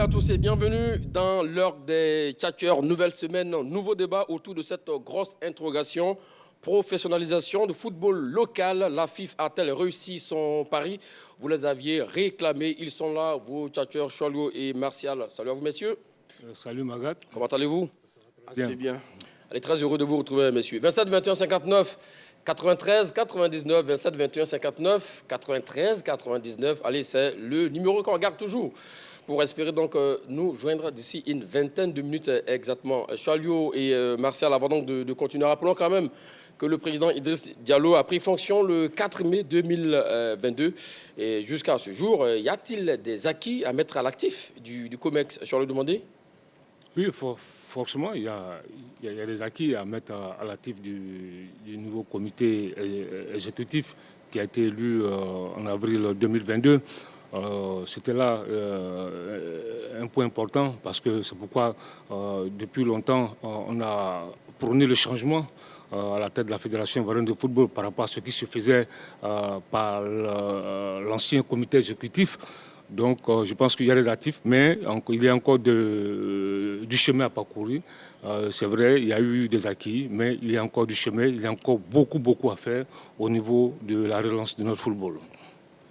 Salut à tous et bienvenue dans l'heure des tchatcheurs. Nouvelle semaine, nouveau débat autour de cette grosse interrogation. Professionnalisation du football local. La FIF a-t-elle réussi son pari? Vous les aviez réclamés. Ils sont là, vos tchatcheurs Cholio et Martial. Salut à vous, messieurs. Salut Magat. Comment allez-vous? Assez bien. Allez, très heureux de vous retrouver, messieurs. 27 21 59 93 99 27 21 59 93 99. Allez, c'est le numéro qu'on regarde toujours pour espérer donc nous joindre d'ici une vingtaine de minutes exactement. Chalio et Martial, avant donc de continuer, rappelons quand même que le président Idriss Diallo a pris fonction le 4 mai 2022. Et jusqu'à ce jour, y a-t-il des acquis à mettre à l'actif du COMEX? Je le demander. Oui, forcément, il y a des acquis à mettre à l'actif du nouveau comité exécutif qui a été élu en avril 2022. C'était là un point important parce que c'est pourquoi depuis longtemps on a prôné le changement à la tête de la Fédération ivoirienne de football par rapport à ce qui se faisait par l'ancien comité exécutif. Donc je pense qu'il y a des actifs, mais il y a encore du chemin à parcourir. C'est vrai, il y a eu des acquis, mais il y a encore du chemin, il y a encore beaucoup à faire au niveau de la relance de notre football.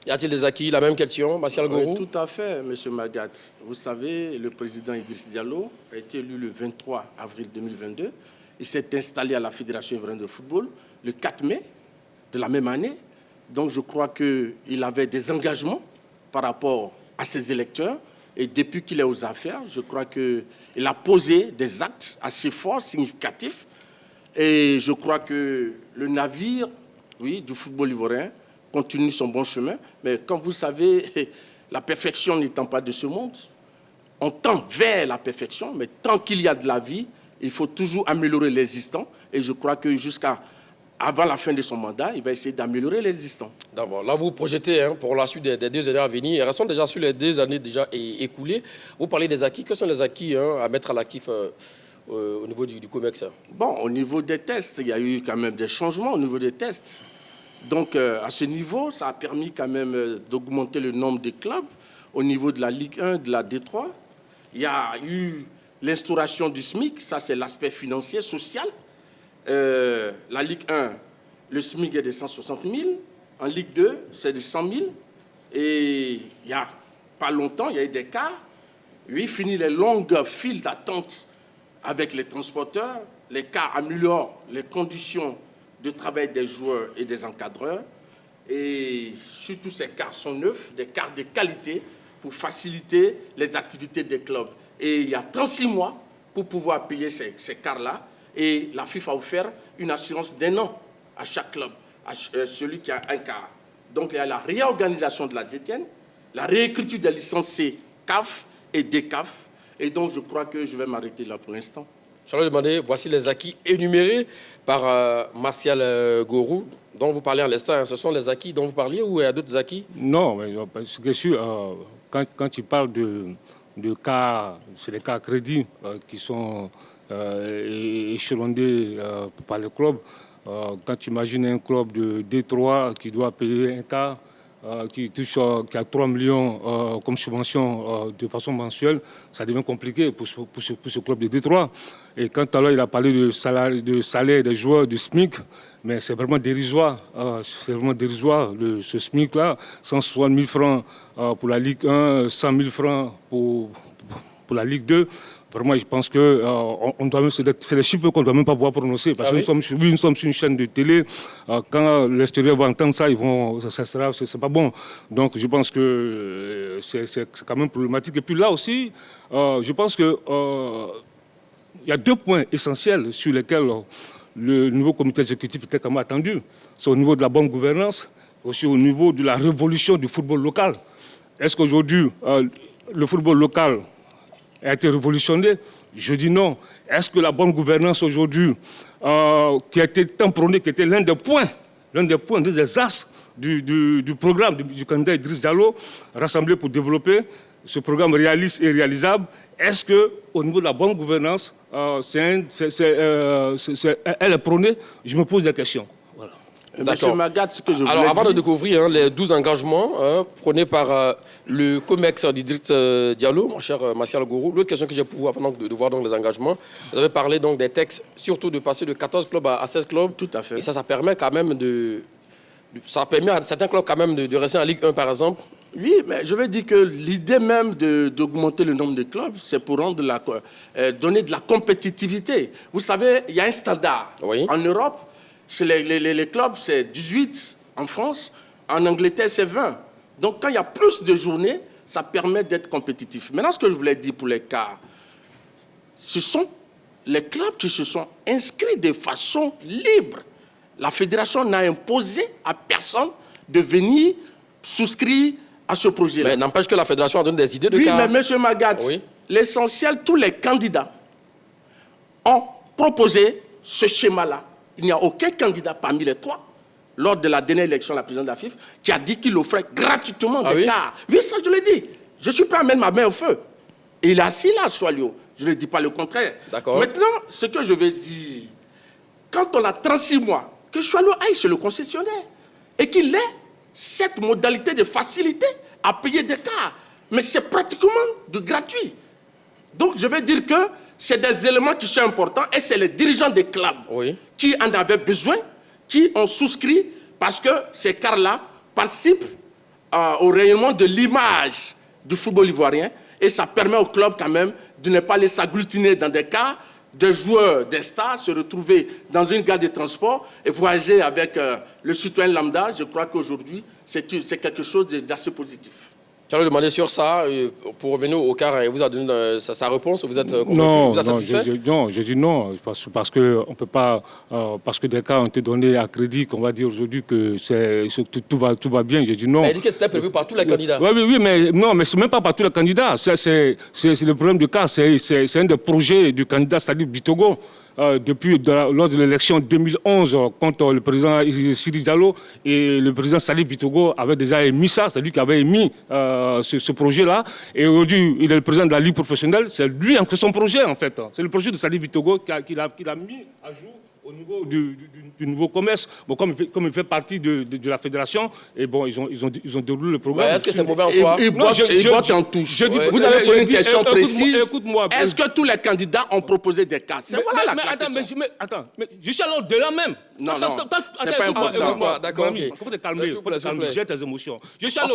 Y a-t-il des acquis? La même question, Martial Gourou. Oui, tout à fait, M. Magat. Vous savez, le président Idriss Diallo a été élu le 23 avril 2022. Il s'est installé à la Fédération ivoirienne de football le 4 mai de la même année. Donc je crois qu'il avait des engagements par rapport à ses électeurs. Et depuis qu'il est aux affaires, je crois qu'il a posé des actes assez forts, significatifs. Et je crois que le navire, oui, du football ivoirien continue son bon chemin. Mais comme vous savez, la perfection n'étant pas de ce monde, on tend vers la perfection, mais tant qu'il y a de la vie, il faut toujours améliorer l'existant. Et je crois que avant la fin de son mandat, il va essayer d'améliorer l'existant. D'abord, là, vous projetez pour la suite des 2 années à venir. Restons déjà sur les 2 années déjà écoulées. Vous parlez des acquis. Quels sont les acquis à mettre à l'actif au niveau du COMEX? Bon, au niveau des tests, il y a eu quand même des changements au niveau des tests. Donc, à ce niveau, ça a permis quand même d'augmenter le nombre de clubs au niveau de la Ligue 1, de la D3. Il y a eu l'instauration du SMIC, ça c'est l'aspect financier, social. La Ligue 1, le SMIC est de 160 000. En Ligue 2, c'est de 100 000. Et il n'y a pas longtemps, il y a eu des cas. Oui, fini les longues files d'attente avec les transporteurs. Les cas améliorent les conditions de travail des joueurs et des encadreurs. Et surtout, ces cars sont neufs, des cars de qualité pour faciliter les activités des clubs. Et il y a 36 mois pour pouvoir payer ces cars-là. Et la FIFA a offert une assurance d'1 an à chaque club, à celui qui a un car. Donc il y a la réorganisation de la DTN, la réécriture des licences C, CAF et DCAF. Et donc je crois que je vais m'arrêter là pour l'instant. Je vais demander, voici les acquis énumérés par Martial Gourou, dont vous parlez à l'instant. Ce sont les acquis dont vous parliez ou il y a d'autres acquis? Non, mais ce que je suis, quand tu parles de cas, c'est des cas à crédit qui sont échelonnés par le club. Quand tu imagines un club de D3 qui doit payer un cas, qui a 3 millions comme subvention de façon mensuelle, ça devient compliqué pour ce club de Détroit. Et quand tout à l'heure il a parlé de salaire des joueurs du SMIC, mais c'est vraiment dérisoire. Ce SMIC-là, 160 000 francs pour la Ligue 1, 100 000 francs pour la Ligue 2. Vraiment, je pense que c'est des chiffres qu'on ne doit même pas pouvoir prononcer. Parce que nous sommes sur une chaîne de télé. Quand l'extérieur va entendre ça, c'est pas bon. Donc, je pense que c'est quand même problématique. Et puis là aussi, je pense qu'il y a 2 points essentiels sur lesquels le nouveau comité exécutif était quand même attendu. C'est au niveau de la bonne gouvernance, aussi au niveau de la révolution du football local. Est-ce qu'aujourd'hui, le football local a été révolutionné? Je dis non. Est-ce que la bonne gouvernance aujourd'hui, qui a été tant prônée, qui était l'un des points, des axes du programme du candidat Idriss Diallo, rassemblé pour développer ce programme réaliste et réalisable, est-ce qu'au niveau de la bonne gouvernance, elle est prônée? Je me pose des questions. Voilà. Monsieur Magat, ce que je voulais Alors, avant dire... de découvrir les 12 engagements prônés par le COMEX d'Idriss Diallo, mon cher Martial Gourou, l'autre question que j'ai pour vous, avant de voir donc, les engagements, vous avez parlé donc, des textes, surtout de passer de 14 clubs à 16 clubs. Tout à fait. Et ça permet quand même ça permet à certains clubs quand même de rester en Ligue 1, par exemple. Oui, mais je veux dire que l'idée même d'augmenter le nombre de clubs, c'est pour rendre donner de la compétitivité. Vous savez, il y a un standard. Oui. En Europe, chez les clubs, c'est 18. En France, en Angleterre, c'est 20. Donc, quand il y a plus de journées, ça permet d'être compétitif. Maintenant, ce que je voulais dire pour les cas, ce sont les clubs qui se sont inscrits de façon libre. La fédération n'a imposé à personne de venir souscrire à ce projet-là. Mais n'empêche que la fédération a donné des idées de Oui, cas. mais M. Magat, Oui. l'essentiel, tous les candidats ont proposé ce schéma-là. Il n'y a aucun candidat parmi les trois, lors de la dernière élection de la présidente de la FIF, qui a dit qu'il offrait gratuitement des cas. Oui, ça, je l'ai dit. Je suis prêt à mettre ma main au feu. Et il est assis là, Soalio. Je ne dis pas le contraire. D'accord. Maintenant, ce que je veux dire, quand on a 36 mois, que Soalio aille sur le concessionnaire et qu'il ait cette modalité de facilité à payer des cas. Mais c'est pratiquement de gratuit. Donc, je veux dire que c'est des éléments qui sont importants et c'est les dirigeants des clubs qui en avaient besoin, qui ont souscrit parce que ces cars-là participent au rayonnement de l'image du football ivoirien et ça permet aux clubs quand même de ne pas les s'agglutiner dans des cas de joueurs, des stars, se retrouver dans une gare de transport et voyager avec le citoyen lambda. Je crois qu'aujourd'hui, c'est quelque chose d'assez positif. J'allais demander sur ça, pour revenir au car, il vous a donné sa réponse, vous êtes convaincu, Non, vous êtes satisfait? non, je dis non, parce que on peut pas, parce que des cas ont été donnés à crédit, qu'on va dire aujourd'hui que tout va bien. Je dis non. Mais il dit que c'était prévu par tous les candidats. Oui, mais non, mais c'est même pas par tous les candidats. C'est le problème du cas. C'est un des projets du candidat Sadib Bitogo. Lors de l'élection 2011, contre le président Sidi Diallo et le président Salif Bitogo avait déjà émis ça, c'est lui qui avait émis ce projet-là. Et aujourd'hui, il est le président de la Ligue professionnelle, c'est lui qui a son projet en fait. C'est le projet de Salif Bitogo qu'il a mis à jour au niveau du nouveau commerce. Bon, comme il fait partie de la fédération, et bon, ils ont déroulé le programme. Est-ce que c'est mauvais en soi? Il botte en touche. Vous avez posé une question précise. Est-ce que tous les candidats ont proposé des cas? C'est voilà la question. Attends, je suis allé au-delà même. Non, c'est pas important. D'accord, il faut te calmer, j'ai tes émotions. Je suis allé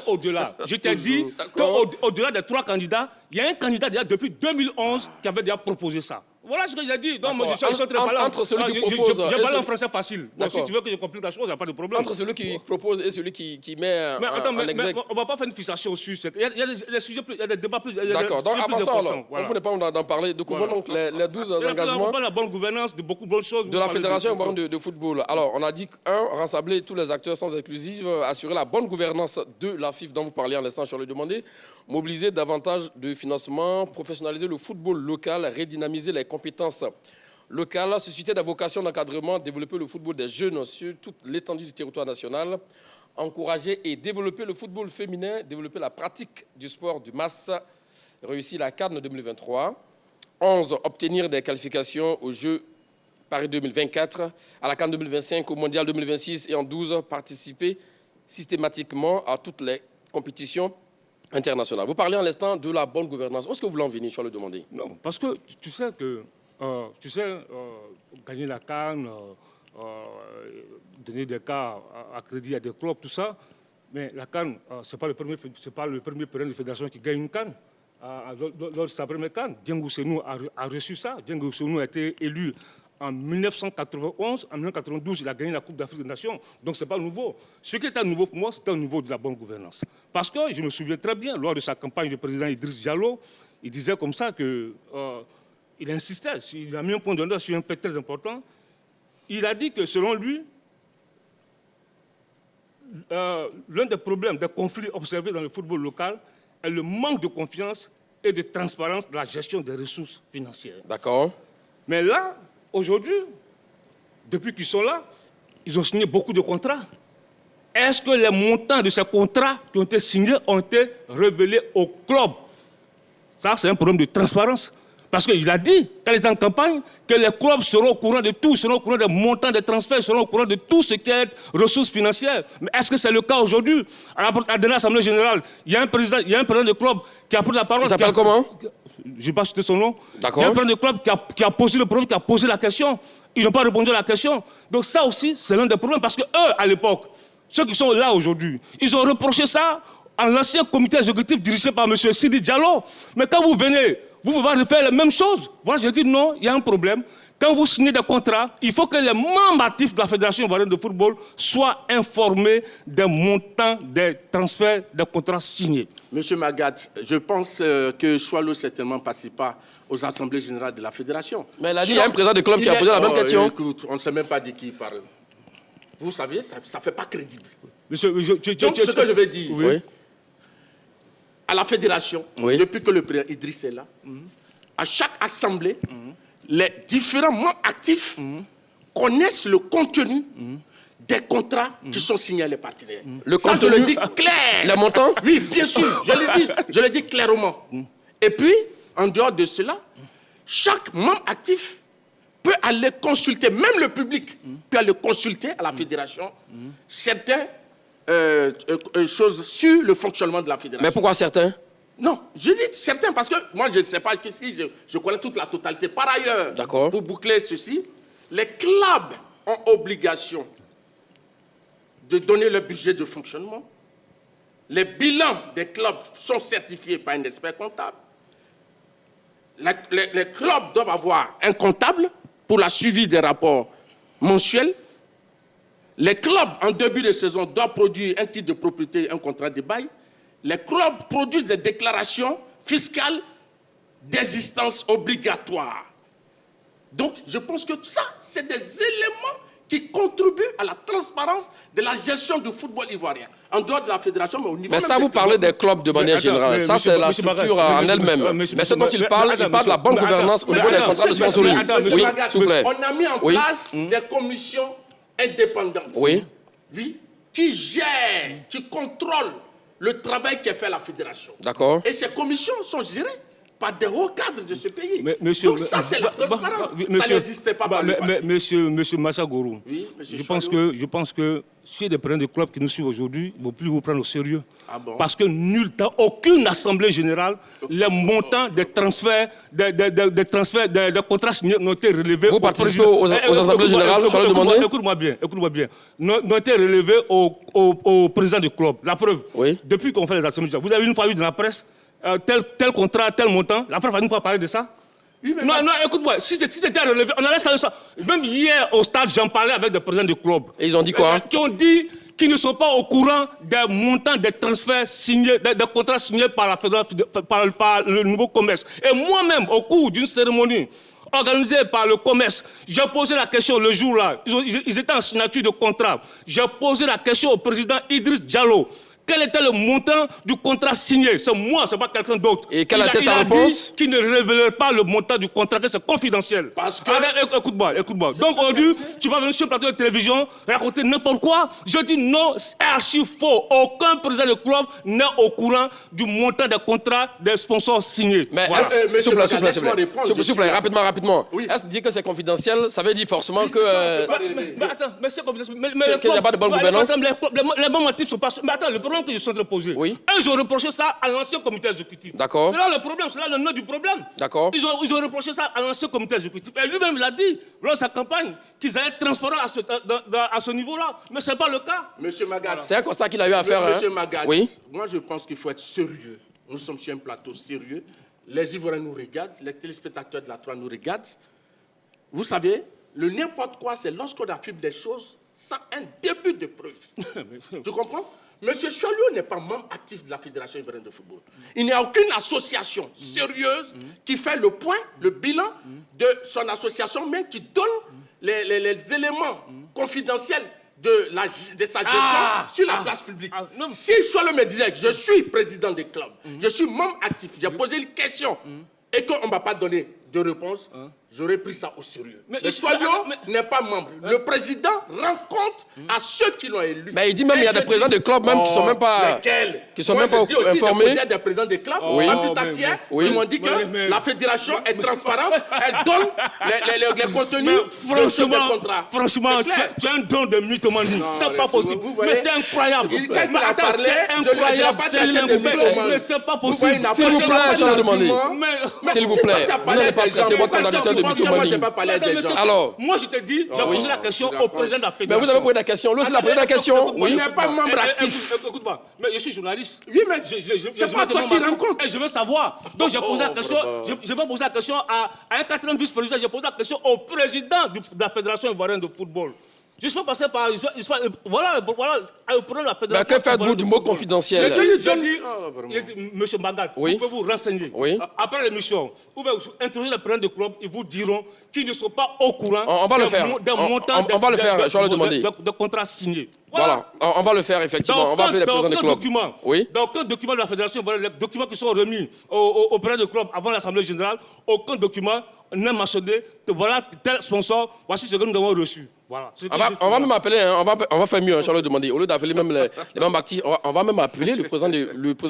au-delà. Je t'ai dit qu'au-delà des trois candidats, il y a un candidat déjà depuis 2011 qui avait déjà proposé ça. Voilà ce que j'ai dit. Donc, moi, je suis très malin. Entre celui qui propose... Je parle en français facile. Donc, si tu veux que je complique la chose, il n'y a pas de problème. Entre celui qui propose et celui qui met en exergue... Mais on ne va pas faire une fixation sur cette... Il y a des sujets plus... Il y a des débats plus... D'accord. Donc, avançons alors. Vous n'êtes pas d'en parler. Découvrons donc les 12 engagements... On parle de la bonne gouvernance, de beaucoup de bonnes choses. De la Fédération de football. Alors, on a dit rassembler tous les acteurs sans exclusive, assurer la bonne gouvernance de la FIF dont vous parliez en l'instant, je l'ai demandé, mobiliser davantage de financement, professionnaliser le football local, redynamiser les compétences locales, susciter des vocations d'encadrement, développer le football des jeunes sur toute l'étendue du territoire national, encourager et développer le football féminin, développer la pratique du sport de masse, réussir la CAN 2023, 11, obtenir des qualifications aux Jeux Paris 2024, à la CAN 2025, au Mondial 2026 et en 12, participer systématiquement à toutes les compétitions internationales. Vous parlez à l'instant de la bonne gouvernance. Où est-ce que vous voulez en venir, je le demander? Non, parce que tu sais que gagner la CAN, donner des cas à crédit à des clubs, tout ça, mais la CAN, ce n'est pas le premier président de fédération qui gagne une CAN. Lors de sa première CAN, Diengou Senou a reçu ça. Diengou Senou a été élu en 1991, en 1992, il a gagné la Coupe d'Afrique des Nations. Donc, ce n'est pas nouveau. Ce qui était nouveau pour moi, c'était au niveau de la bonne gouvernance. Parce que je me souviens très bien, lors de sa campagne, le président Idriss Diallo, il disait comme ça que... il insistait, il a mis un point d'honneur sur un fait très important. Il a dit que, selon lui, l'un des problèmes, des conflits observés dans le football local est le manque de confiance et de transparence dans la gestion des ressources financières. D'accord. Mais là, aujourd'hui, depuis qu'ils sont là, ils ont signé beaucoup de contrats. Est-ce que les montants de ces contrats qui ont été signés ont été révélés au club? Ça, c'est un problème de transparence. Parce qu'il a dit, quand il est en campagne, que les clubs seront au courant de tout, seront au courant des montants des transferts, seront au courant de tout ce qui est ressources financières. Mais est-ce que c'est le cas aujourd'hui? À la dernière Assemblée générale, il y a un président de club qui a pris la parole. Il s'appelle comment? Je n'ai pas cité son nom. D'accord. Il y a un président de club qui a posé le problème, qui a posé la question. Ils n'ont pas répondu à la question. Donc ça aussi, c'est l'un des problèmes. Parce qu'eux, à l'époque, ceux qui sont là aujourd'hui, ils ont reproché ça à l'ancien comité exécutif dirigé par M. Sidi Diallo. Mais quand vous venez, vous pouvez refaire la même chose. Moi, je dis non, il y a un problème. Quand vous signez des contrats, il faut que les membres actifs de la Fédération ivoirienne de football soient informés des montants des transferts des contrats signés. Monsieur Magat, je pense que Choileau certainement ne participe pas aux assemblées générales de la Fédération. Mais il a dit qu'il y a un président de club qui a posé la même question. Écoute, on ne sait même pas de qui il parle. Vous savez, ça ne fait pas crédible. Monsieur, Donc, ce que je vais dire, Oui. à la Fédération, Oui. depuis que le président Idriss est là, à chaque assemblée, les différents membres actifs connaissent le contenu des contrats qui sont signés à les partenaires. Le Ça, contenu, je le dis clair. Les montants? Oui, bien sûr, je le dis clairement. Et puis, en dehors de cela, chaque membre actif peut aller consulter, même le public peut aller consulter à la fédération certaines choses sur le fonctionnement de la fédération. Mais pourquoi certains? Non, je dis certains parce que moi je ne sais pas que si je connais toute la totalité. Par ailleurs, D'accord. pour boucler ceci, les clubs ont obligation de donner le budget de fonctionnement. Les bilans des clubs sont certifiés par un expert comptable. Les clubs doivent avoir un comptable pour la suivi des rapports mensuels. Les clubs, en début de saison, doivent produire un titre de propriété, un contrat de bail. Les clubs produisent des déclarations fiscales d'existence obligatoire. Donc, je pense que ça, c'est des éléments qui contribuent à la transparence de la gestion du football ivoirien. En dehors de la fédération, mais au niveau... Mais ça, vous parlez des clubs de manière générale. Ça, c'est la structure en elle-même. Mais ce dont il parle de la bonne gouvernance au niveau des contrats de sponsoring. Oui, s'il vous plaît. On a mis en place des commissions indépendantes. Oui. Oui, qui gèrent, qui contrôlent le travail qui est fait à la fédération. D'accord. Et ces commissions sont gérées par des hauts cadres de ce pays. Donc ça, c'est la transparence. Ça n'existait pas par le passé. Monsieur Massagorou, Oui, monsieur je pense que si des présidents de clubs qui nous suivent aujourd'hui ne vont plus vous prendre au sérieux. Ah bon? Parce que dans aucune assemblée générale, les montants des transferts, des contrats signés n'ont été relevés. Vous participez aux assemblées générales, je vais le demander. Écoute-moi bien. N'ont été relevés au président du club. La preuve, Oui. depuis qu'on fait les assemblées générales, vous avez une fois vu dans la presse tel contrat, tel montant. La preuve va nous pas parler de ça. Oui, mais Non, écoute-moi, si c'était relevé, on allait savoir ça. Même hier, au stade, j'en parlais avec des présidents du club. Et ils ont dit quoi? Qui ont dit qu'ils ne sont pas au courant des montants des transferts signés, des contrats signés par la fédération, par le nouveau commerce. Et moi-même, au cours d'une cérémonie organisée par le commerce, j'ai posé la question le jour-là. Ils étaient en signature de contrat. J'ai posé la question au président Idriss Diallo. Quel était le montant du contrat signé? C'est moi, c'est pas quelqu'un d'autre. Et quelle était sa réponse? Qu'il ne révélerait pas le montant du contrat, que c'est confidentiel. Parce que... Écoute-moi. Donc aujourd'hui, tu vas venir sur le plateau de télévision, raconter n'importe quoi. Je dis non, c'est archi faux. Aucun président de club n'est au courant du montant des contrats des sponsors signés. Mais Voilà. s'il vous plaît, s'il Laisse-moi vous plaît. répondre, S'il vous plaît, rapidement. Oui. Est-ce dire que c'est confidentiel, ça veut dire forcément que... Mais attends, mais c'est confidentiel. Qu'il n'y a pas de bonne gouvernance? Les bons motifs sont pas... Mais attends, le problème que je suis en train de poser, Oui. eux, ils ont reproché ça à l'ancien comité exécutif. D'accord. C'est là le problème, c'est là le nœud du problème. D'accord. Ils ont reproché ça à l'ancien comité exécutif. Et lui-même, il a dit, lors de sa campagne, qu'ils allaient être transparents à ce niveau-là. Mais ce n'est pas le cas. Monsieur Magat, C'est un constat qu'il a eu à faire. Monsieur hein. Magat, Oui. moi je pense qu'il faut être sérieux. Nous sommes sur un plateau sérieux. Les Ivoiriens nous regardent, les téléspectateurs de la 3 nous regardent. Vous savez, le n'importe quoi, c'est lorsqu'on affirme des choses sans un début de preuve. Tu comprends? Monsieur Choileau n'est pas membre actif de la Fédération ivoirienne de football. Il n'y a aucune association sérieuse qui fait le point, le bilan de son association, mais qui donne les éléments confidentiels de sa gestion sur la place publique. Si Choileau me disait que je suis président des clubs, je suis membre actif, j'ai posé une question et qu'on ne m'a pas donné de réponse, j'aurais pris ça au sérieux. Mais Mais Soilio n'est pas membre. Le président rend compte à ceux qui l'ont élu. Mais il dit même qu'il y a des présidents de clubs même qui sont même pas... Lesquels? Qui sont Moi, même pas je dis aussi, informés. j'ai des présidents de clubs, Oui. en tout entier, oui. qui m'ont dit que la fédération est transparente, elle donne les contenus de ce contrat. Franchement, C'est clair. tu as un don de mythomanie. C'est pas possible. vous voyez, Mais c'est incroyable. quand il a Attends, parlé, c'est je ne l'ai incroyable. pas C'est traité de l'incompétent. mythomane. Mais c'est pas Vous voyez, il possible. n'a S'il vous pas plaît, je le demandé. Mais- S'il vous plaît, vous n'allez pas traiter votre candidature de mythomanie. Je pas parler des gens. Alors, moi, je te dis, j'ai posé la question au président de la mais fédération. vous avez posé la question. Lui aussi, il a posé la question. Il Oui. n'est pas membre actif. Écoute-moi, mais je suis journaliste. Oui, mais c'est pas toi qui rends compte. Et je veux savoir. Donc j'ai posé la question. Je vais poser la question à un quatrième vice-président. J'ai posé la question au président de la Fédération ivoirienne de football. Je suis passé par. Voilà, au problème de la Fédération. Mais que faites-vous du mot confidentiel? J'ai dit, monsieur Magat, Oui. vous pouvez vous renseigner. Oui. Après l'émission, vous pouvez interroger les présidents de club, ils vous diront qu'ils ne sont pas au courant On va le faire. On va le faire, je vais le demander. de contrats signés. Voilà, on va le faire effectivement. On va appeler les présidents des clubs. Oui. Dans aucun document de la fédération, voilà, les documents qui sont remis au président du club avant l'Assemblée générale, aucun document n'est mentionné. Voilà tel sponsor, voici ce que nous avons reçu. Voilà. On va même appeler, hein, on va faire mieux, je vais le demander. Au lieu d'appeler même les membres actifs, on va même appeler le président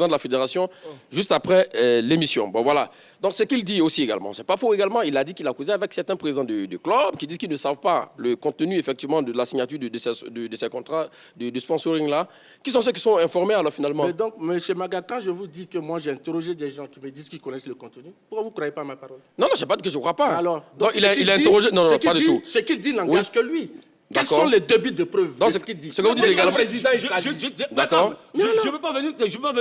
de la fédération juste après l'émission. Bon, voilà. Donc, ce qu'il dit aussi également, c'est pas faux également, il a dit qu'il a causé avec certains présidents de club qui disent qu'ils ne savent pas le contenu effectivement de la signature de ces contrats de sponsoring-là. Qui sont ceux qui sont informés alors finalement? Mais donc, M. Maga, quand je vous dis que moi j'ai interrogé des gens qui me disent qu'ils connaissent le contenu, pourquoi vous ne croyez pas à ma parole? Non, je ne sais pas que je ne crois pas. Alors, donc il a interrogé. Non, pas du tout. Ce qu'il dit n'engage que lui. Quels D'accord. sont les débuts de preuve Donc, de ce qu'il dit? ce que vous dites également. Le président, il s'agit. D'accord. Je ne peux pas venir.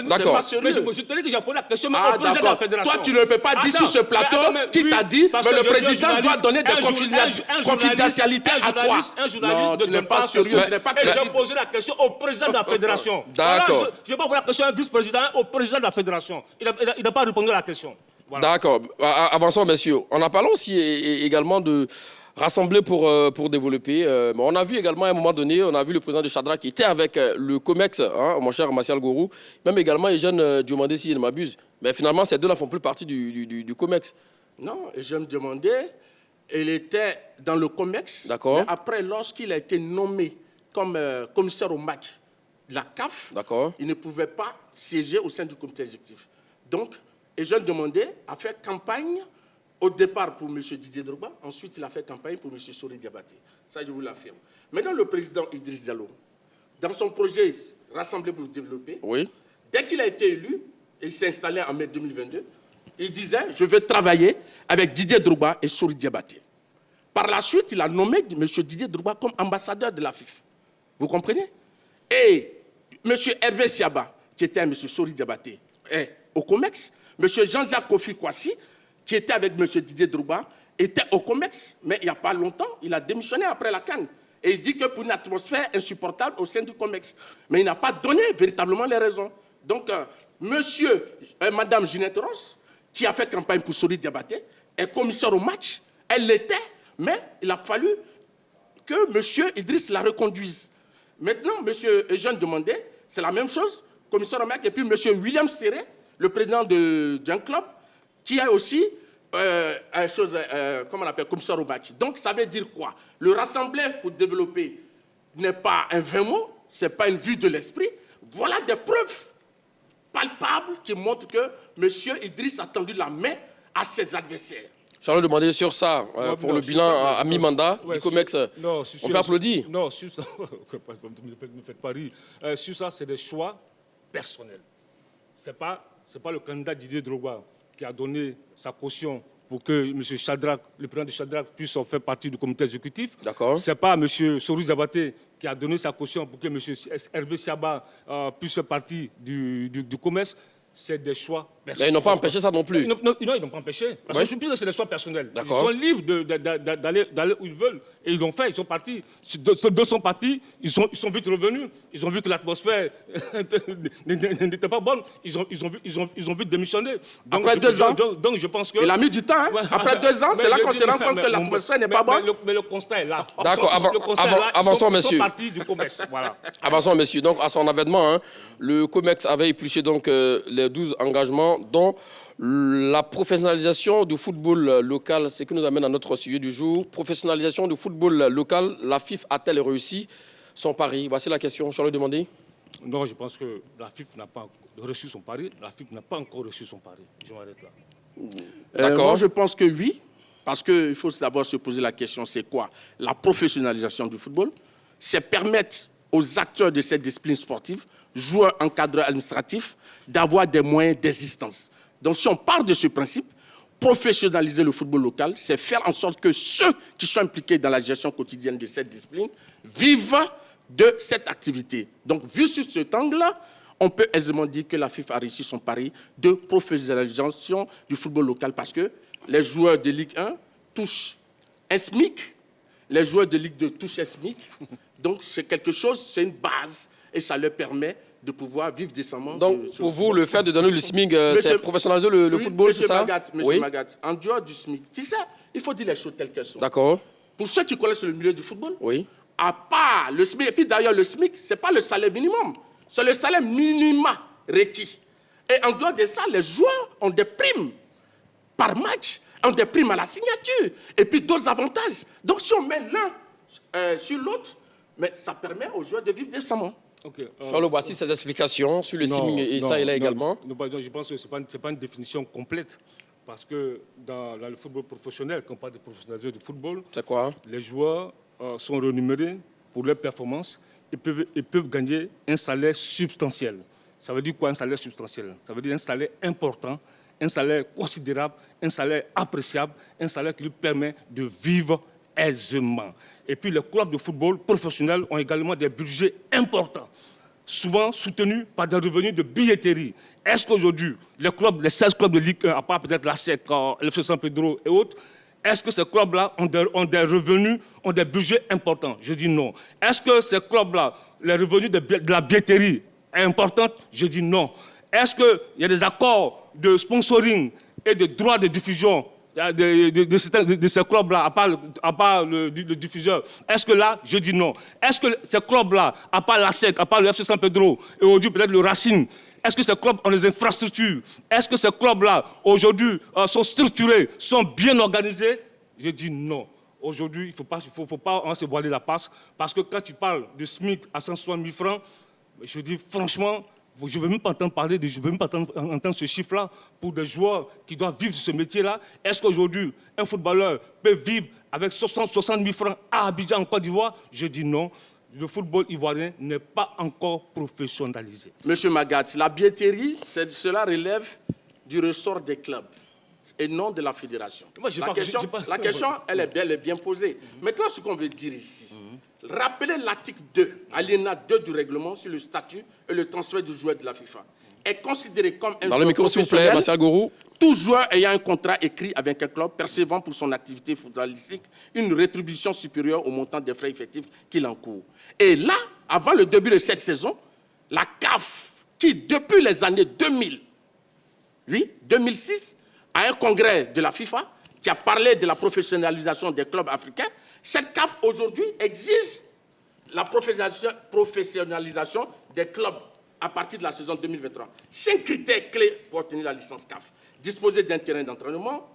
D'accord. Je te dis que j'ai posé la question même Ah, au président de la d'accord. fédération. Toi, tu ne peux pas dire sur ce plateau qui t'a dit parce que que le je suis président doit journaliste, donner des un confidentialités à toi. Un journaliste Non, tu ne n'es donne pas sérieux, tu n'es pas Et j'ai crédible. posé la question au président de la fédération. D'accord. Voilà, je n'ai pas posé la question à un vice-président, au président de la fédération. Il n'a pas répondu à la question. Voilà. D'accord. Avançons, messieurs. On a parlé aussi également de rassembler pour développer. On a vu également à un moment donné, on a vu le président de Shadrach qui était avec le COMEX, hein, mon cher Martial Gourou, même également Eugène Diomandé, si je ne m'abuse. Mais finalement, ces deux-là font plus partie du COMEX. Non, Eugène Diomandé, il était dans le COMEX. D'accord. Mais après, lorsqu'il a été nommé comme commissaire au match de la CAF, il ne pouvait pas siéger au sein du comité exécutif. Donc, Eugène Diomandé a fait campagne au départ pour M. Didier Drogba, ensuite il a fait campagne pour M. Sori Diabaté. Ça, je vous l'affirme. Maintenant, le président Idriss Diallo, dans son projet Rassembler pour développer, Oui. dès qu'il a été élu, et il s'est installé en mai 2022, il disait « Je veux travailler avec Didier Drogba et Sori Diabaté ». Par la suite, il a nommé M. Didier Drogba comme ambassadeur de la FIF. Vous comprenez? Et M. Hervé Siaba, qui était M. Sori Diabaté, est au COMEX. M. Jean-Jacques Kofi Kouassi, qui était avec M. Didier Drogba, était au COMEX. Mais il n'y a pas longtemps, il a démissionné après la CAN. Et il dit que pour une atmosphère insupportable au sein du COMEX. Mais il n'a pas donné véritablement les raisons. Donc, Madame Ginette Ross, qui a fait campagne pour Sori Diabaté, est commissaire au match. Elle l'était, mais il a fallu que M. Idriss la reconduise. Maintenant, M. Eugène Diomandé, c'est la même chose, commissaire au match. Et puis M. William Serré, le président d'un club, qui a aussi comment on appelle, commissaire au match. Donc, ça veut dire quoi? Le rassembler pour développer n'est pas un vain mot, ce n'est pas une vue de l'esprit. Voilà des preuves palpables qui montrent que M. Idriss a tendu la main à ses adversaires. Charles demandé sur ça, pour le bilan à mi-mandat du COMEX. On peut applaudir. Non, sur ça, ne me faites pas rire. Sur ça, c'est des choix personnels. Ce n'est pas le candidat Didier Drogba qui a donné sa caution pour que M. Shadrach, le président de Shadrach, puisse faire partie du comité exécutif. D'accord. Ce n'est pas M. Sori Diabaté qui a donné sa caution pour que M. Hervé Siaba puisse faire partie du COMEX. C'est des choix personnels. Mais ils n'ont pas empêché ça non plus. Non, ils n'ont pas empêché. Parce que je suis c'est des choix personnels. Ils D'accord. sont libres d'aller où ils veulent. Et ils l'ont fait, ils sont partis. Ceux deux sont partis, ils sont vite revenus. Ils ont vu que l'atmosphère n'était pas bonne. Ils ont vite démissionné. Donc, Après 2 ans, donc je pense que... il a mis du temps. Hein? Ouais. Après 2 ans, c'est là qu'on se rend compte mais- que l'atmosphère n'est pas bonne. Mais le constat est là. D'accord, Le constat est là. avançons, Ils messieurs. sont partis du commerce. Voilà. Avançons, messieurs. Donc, à son avènement, hein, le COMEX avait épluché donc, les 12 engagements, dont La professionnalisation du football local, c'est ce qui nous amène à notre sujet du jour. Professionnalisation du football local, la FIFA a-t-elle réussi son pari? Voici la question. Je le demander. Non, je pense que la FIFA n'a pas reçu son pari. La FIFA n'a pas encore reçu son pari. Je m'arrête là. D'accord. Moi, je pense que oui, parce qu'il faut d'abord se poser la question, c'est quoi la professionnalisation du football? C'est permettre aux acteurs de cette discipline sportive, joueurs, encadreurs administratifs, d'avoir des moyens d'existence. Donc, si on part de ce principe, professionnaliser le football local, c'est faire en sorte que ceux qui sont impliqués dans la gestion quotidienne de cette discipline vivent de cette activité. Donc, vu sur cet angle-là, on peut aisément dire que la FIFA a réussi son pari de professionnalisation du football local parce que les joueurs de Ligue 1 touchent un SMIC, les joueurs de Ligue 2 touchent un SMIC. Donc, c'est quelque chose, c'est une base et ça leur permet de pouvoir vivre décemment. Donc, pour vous, le fait de donner le SMIC, c'est professionnaliser le football, c'est ça? Monsieur Magat, en dehors du SMIC, tu sais, il faut dire les choses telles qu'elles sont. D'accord. Pour ceux qui connaissent le milieu du football, Oui. à part le SMIC, et puis d'ailleurs le SMIC, ce n'est pas le salaire minimum, c'est le salaire minima requis. Et en dehors de ça, les joueurs ont des primes par match, ont des primes à la signature, et puis d'autres avantages. Donc si on met l'un sur l'autre, mais ça permet aux joueurs de vivre décemment. Okay, Charles, voici ses explications sur le SMIC et ça et là également. Non, je pense que ce n'est pas une définition complète. Parce que dans le football professionnel, quand on parle de professionnalisation du football, c'est quoi? Les joueurs sont rémunérés pour leur performance et peuvent gagner un salaire substantiel. Ça veut dire quoi un salaire substantiel? Ça veut dire un salaire important, un salaire considérable, un salaire appréciable, un salaire qui lui permet de vivre aisément. Et puis les clubs de football professionnels ont également des budgets importants, souvent soutenus par des revenus de billetterie. Est-ce qu'aujourd'hui, les 16 clubs de Ligue 1, à part peut-être la SEC, l'FC San Pedro et autres, est-ce que ces clubs-là ont des revenus, ont des budgets importants? Je dis non. Est-ce que ces clubs-là, les revenus de la billetterie est importante? Je dis non. Est-ce qu'il y a des accords de sponsoring et de droits de diffusion de ces clubs-là, à part le diffuseur? Est-ce que là, je dis non. Est-ce que ces clubs-là, à part la SEC, à part le FC San Pedro et aujourd'hui peut-être le Racing, est-ce que ces clubs ont des infrastructures? Est-ce que ces clubs-là, aujourd'hui, sont structurés, sont bien organisés? Je dis non. Aujourd'hui, il ne faut pas se voiler la face, parce que quand tu parles de SMIC à 160 000 francs, je dis franchement, je ne veux même pas entendre parler, je veux même pas entendre ce chiffre-là pour des joueurs qui doivent vivre de ce métier-là. Est-ce qu'aujourd'hui, un footballeur peut vivre avec 60 000 francs à Abidjan, en Côte d'Ivoire? Je dis non. Le football ivoirien n'est pas encore professionnalisé. Monsieur Magat, la billetterie, cela relève du ressort des clubs et non de la fédération. Moi, la question, elle est bien posée. Maintenant, ce qu'on veut dire ici, rappelez l'article 2, alinéa 2 du règlement sur le statut et le transfert du joueur de la FIFA. Est considéré comme un joueur professionnel, tout joueur ayant un contrat écrit avec un club percevant pour son activité footballistique une rétribution supérieure au montant des frais effectifs qu'il encourt. Et là, avant le début de cette saison, la CAF, qui depuis les années 2006, a un congrès de la FIFA qui a parlé de la professionnalisation des clubs africains, cette CAF aujourd'hui exige la professionnalisation des clubs à partir de la saison 2023. 5 critères clés pour obtenir la licence CAF. Disposer d'un terrain d'entraînement,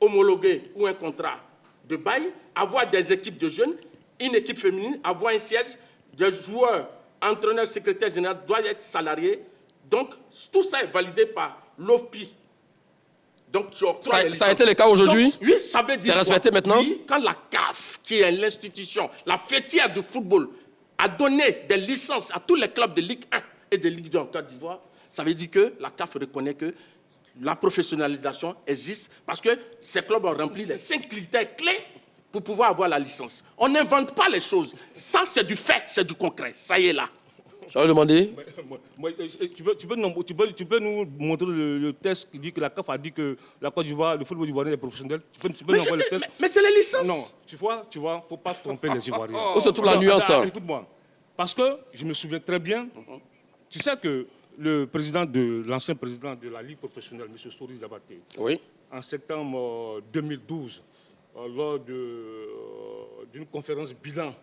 homologuer ou un contrat de bail, avoir des équipes de jeunes, une équipe féminine, avoir un siège, des joueurs, entraîneurs, secrétaires généraux doivent être salariés. Donc, tout ça est validé par l'OFPI. Donc, ça a été le cas aujourd'hui? Oui, ça veut dire. C'est respecté maintenant? Oui, quand la CAF, qui est l'institution, la fêtière du football, a donné des licences à tous les clubs de Ligue 1 et de Ligue 2 en Côte d'Ivoire, ça veut dire que la CAF reconnaît que la professionnalisation existe parce que ces clubs ont rempli les 5 critères clés pour pouvoir avoir la licence. On n'invente pas les choses. Ça, c'est du fait, c'est du concret. Ça y est là. Je vais demander. Tu peux nous montrer le test qui dit que la CAF a dit que la Côte d'Ivoire, le football ivoirien est professionnel? Tu peux nous envoyer le test? Mais c'est les licences. Non, tu vois, il ne faut pas tromper les Ivoiriens. Où se trouve la nuance? Écoute-moi. Parce que je me souviens très bien, tu sais que l'ancien président de la Ligue professionnelle, M. Sori Diabaté, oui, en septembre 2012, lors d'une conférence bilan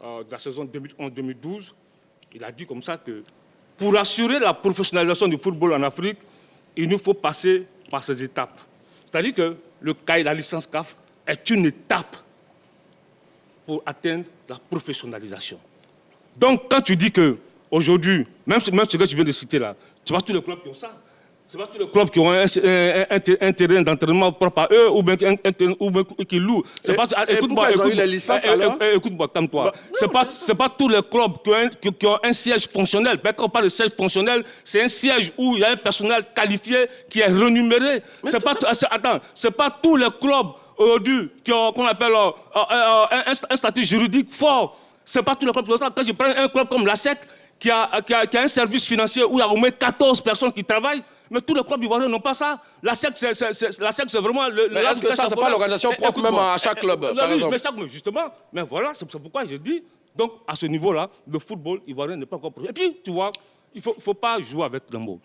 de la saison 2011-2012, il a dit comme ça que pour assurer la professionnalisation du football en Afrique, il nous faut passer par ces étapes. C'est-à-dire que le CAI, la licence CAF, est une étape pour atteindre la professionnalisation. Donc, quand tu dis qu'aujourd'hui, même ce que je viens de citer là, ce n'est pas tous les clubs qui ont ça. Ce n'est pas tous les clubs qui ont un terrain d'entraînement propre à eux ou bien qui louent. Écoute-moi, calme-toi. Ce n'est pas tous les clubs qui ont un siège fonctionnel. Quand on parle de siège fonctionnel, c'est un siège où il y a un personnel qualifié qui est rémunéré. Ce n'est pas tous les clubs aujourd'hui qu'on appelle un statut juridique fort. Ce n'est pas tous les clubs. Quand je prends un club comme la SEC, qui a un service financier où il y a au moins 14 personnes qui travaillent, mais tous les clubs ivoiriens n'ont pas ça. La SEC, c'est vraiment... Mais est-ce que ça, c'est pas l'organisation propre même à chaque club, par exemple? Mais justement, mais voilà, c'est pourquoi je dis, donc à ce niveau-là, le football ivoirien n'est pas encore professionnel. Et puis, tu vois, il ne faut pas jouer avec le mot.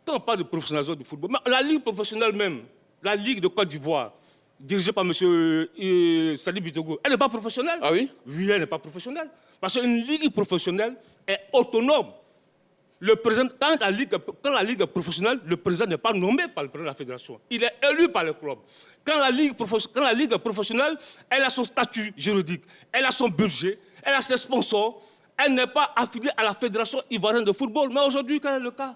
Quand on parle de professionnalisation du football, la Ligue professionnelle même, la Ligue de Côte d'Ivoire, dirigée par M. Sali Bitogo, elle n'est pas professionnelle. Ah oui? Oui, elle n'est pas professionnelle. Parce qu'une ligue professionnelle est autonome. Le président, quand la ligue est professionnelle, le président n'est pas nommé par le président de la fédération. Il est élu par le club. Quand la ligue est professionnelle, elle a son statut juridique, elle a son budget, elle a ses sponsors, elle n'est pas affiliée à la fédération ivoirienne de football. Mais aujourd'hui, quel est le cas?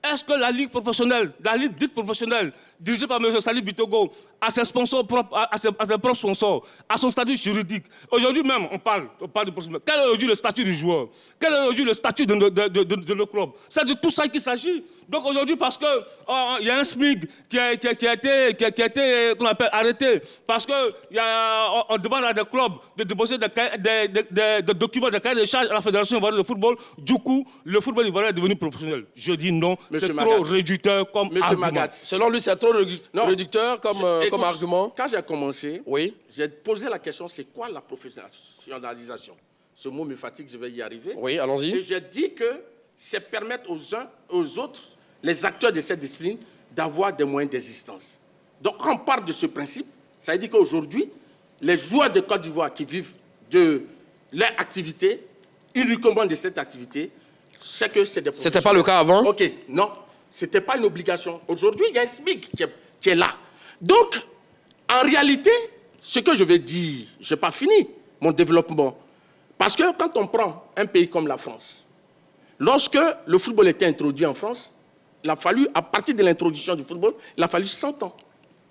Est-ce que la ligue professionnelle, la ligue dite professionnelle, dirigée par M. Sali Bitogo, a ses sponsors propres, a ses propres sponsors, a son statut juridique? Aujourd'hui même, on parle de professionnel. Quel est aujourd'hui le statut du joueur? Quel est aujourd'hui le statut de nos clubs? C'est de tout ça qu'il s'agit. Donc aujourd'hui, parce qu'il y a un SMIC qui a été qu'on appelle, arrêté, parce qu'on demande à des clubs de déposer des documents de cahier de charges à la Fédération ivoirienne de football, du coup, le football ivoirien est devenu professionnel. Je dis non. C'est trop réducteur comme argument. Magat. Selon lui, c'est trop réducteur comme argument. Quand j'ai commencé, oui, j'ai posé la question, c'est quoi la professionnalisation? Ce mot me fatigue, je vais y arriver. Oui, allons-y. Et j'ai dit que c'est permettre aux uns, aux autres, les acteurs de cette discipline, d'avoir des moyens d'existence. Donc, quand on part de ce principe, ça veut dire qu'aujourd'hui, les joueurs de Côte d'Ivoire qui vivent de leur activité, uniquement de cette activité, c'est que c'est des professionnels. C'était pas le cas avant? Ok, non, c'était pas une obligation. Aujourd'hui, il y a un SMIC qui est là. Donc, en réalité, ce que je vais dire, je n'ai pas fini mon développement. Parce que quand on prend un pays comme la France, lorsque le football était introduit en France, il a fallu, à partir de l'introduction du football, il a fallu 100 ans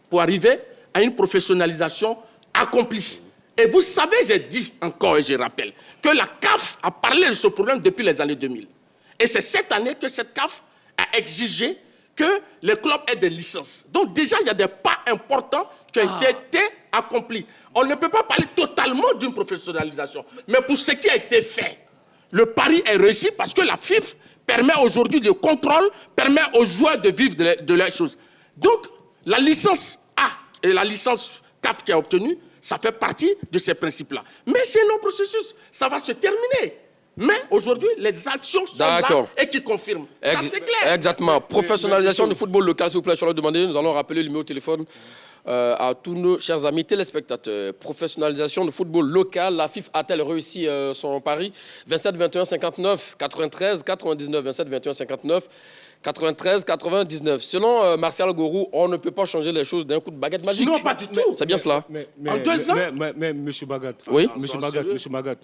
pour arriver à une professionnalisation accomplie. Et vous savez, j'ai dit encore et je rappelle, que la CAF a parlé de ce problème depuis les années 2000. Et c'est cette année que cette CAF a exigé que les clubs aient des licences. Donc déjà, il y a des pas importants qui ont été accomplis. On ne peut pas parler totalement d'une professionnalisation. Mais pour ce qui a été fait, le pari est réussi parce que la FIFA permet aujourd'hui le contrôle, permet aux joueurs de vivre de leurs choses. Donc, la licence A et la licence CAF qui a obtenue, ça fait partie de ces principes-là. Mais c'est un long processus, ça va se terminer. Mais aujourd'hui, les actions sont là et qui confirment. Ça, c'est clair. Exactement. Professionnalisation du football local, s'il vous plaît, je leur demander. Nous allons rappeler le numéro de téléphone à tous nos chers amis téléspectateurs. Professionnalisation du football local. La FIFA a-t-elle réussi son pari? 27 21 59 93 99. 27 21 59 93 99. Selon Martial Gourou, on ne peut pas changer les choses d'un coup de baguette magique. Non, pas du tout. C'est bien cela. En 2 ans. Mais M. Bagat, oui? M. Bagat,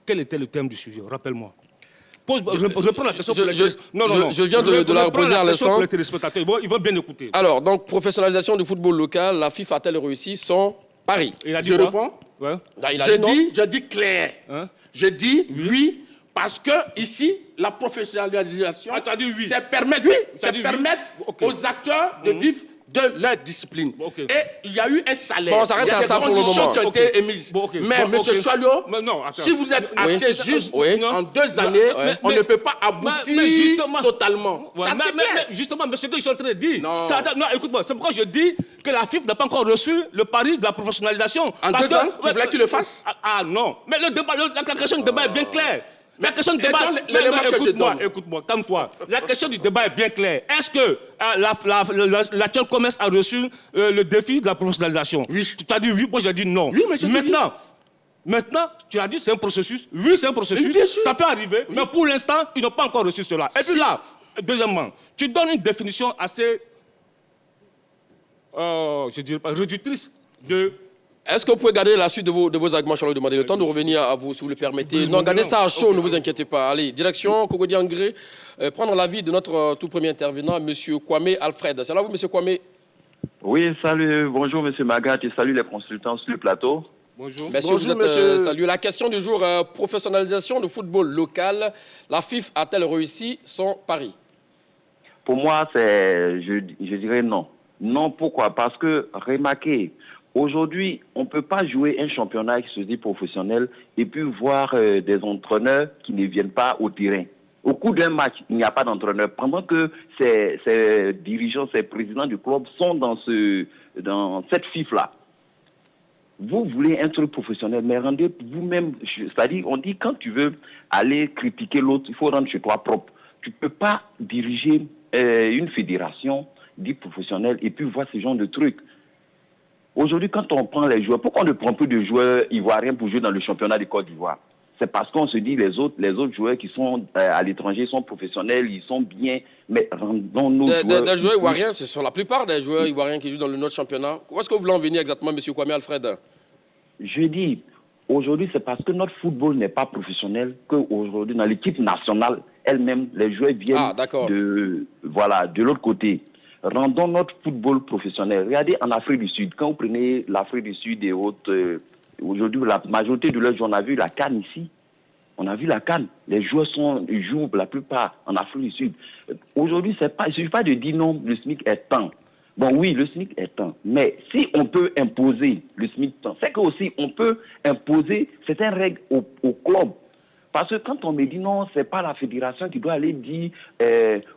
quel était le thème du sujet? Rappelle-moi. Reprends la question pour les téléspectateurs. Je viens de la reposer à l'instant. Ils vont bien écouter. Alors, donc, professionnalisation du football local, la FIFA a-t-elle réussi son pari? Je réponds. Ouais. Je dis clair. Hein? Je dis oui, parce que ici, la professionnalisation, c'est permettre, aux acteurs de vivre de leur discipline. Et il y a eu un salaire. Bon, on s'arrête à ça pour le moment. Il y a des conditions qui ont été émises. Mais M. Soalio, si vous êtes assez juste, en 2 années, on ne peut pas aboutir totalement. Ça, c'est clair. Justement, mais ce que je suis en train de dire, non, écoute-moi, c'est pourquoi je dis que la FIFA n'a pas encore reçu le pari de la professionnalisation. En 2 ans, tu voulais qu'il le fasse? Ah non, mais le débat, la question du débat est bien claire. La question du débat, écoute-moi, calme-toi. La question du débat est bien claire. Est-ce que l'actuel commerce a reçu le défi de la professionnalisation? Oui. Tu as dit oui, moi j'ai dit non. Oui, mais j'ai dit Maintenant, tu as dit c'est un processus. Oui, c'est un processus. Ça peut arriver, mais pour l'instant, ils n'ont pas encore reçu cela. Et puis là, deuxièmement, tu donnes une définition assez je dirais pas, réductrice de... Est-ce que vous pouvez garder la suite de vos arguments, je vais demander le temps de revenir à vous, si vous le permettez. Non, gardez ça à chaud, ne vous inquiétez pas. Allez, direction Cocody Angré, prendre l'avis de notre tout premier intervenant, M. Kwame Alfred. C'est là vous, M. Kwame? Oui, salut, bonjour M. Magat et salut les consultants sur le plateau. Bonjour. Bonjour, vous êtes, monsieur. salut. La question du jour, professionnalisation du football local. La FIF a-t-elle réussi son pari? Pour moi, je dirais non. Non, pourquoi? Parce que, remarquez, aujourd'hui, on ne peut pas jouer un championnat qui se dit professionnel et puis voir des entraîneurs qui ne viennent pas au terrain. Au cours d'un match, il n'y a pas d'entraîneur. Pendant que ces dirigeants, ces présidents du club sont dans cette FIF-là. Vous voulez un truc professionnel, mais rendez vous-même, c'est-à-dire, on dit quand tu veux aller critiquer l'autre, il faut rendre chez toi propre. Tu ne peux pas diriger une fédération dite professionnelle et puis voir ce genre de trucs. Aujourd'hui, quand on prend les joueurs, pourquoi on ne prend plus de joueurs ivoiriens pour jouer dans le championnat de Côte d'Ivoire? C'est parce qu'on se dit les autres joueurs qui sont à l'étranger sont professionnels, ils sont bien, mais rendons nos joueurs... Des joueurs ivoiriens, ce sont la plupart des joueurs ivoiriens qui jouent dans notre championnat. Où est-ce que vous voulez en venir exactement, M. Kwame Alfred? Je dis, aujourd'hui, c'est parce que notre football n'est pas professionnel qu'aujourd'hui, dans l'équipe nationale, elle-même, les joueurs viennent de l'autre côté. Rendons notre football professionnel. Regardez en Afrique du Sud, quand vous prenez l'Afrique du Sud et autres, aujourd'hui, la majorité de leurs joueurs, on a vu la CAN ici. On a vu la CAN. Les joueurs jouent la plupart en Afrique du Sud. Aujourd'hui, il ne suffit pas de dire non, le SMIC est temps. Bon, oui, le SMIC est temps. Mais si on peut imposer le SMIC temps, c'est qu'aussi on peut imposer certaines règles au club. Parce que quand on me dit non, ce n'est pas la fédération qui doit aller dire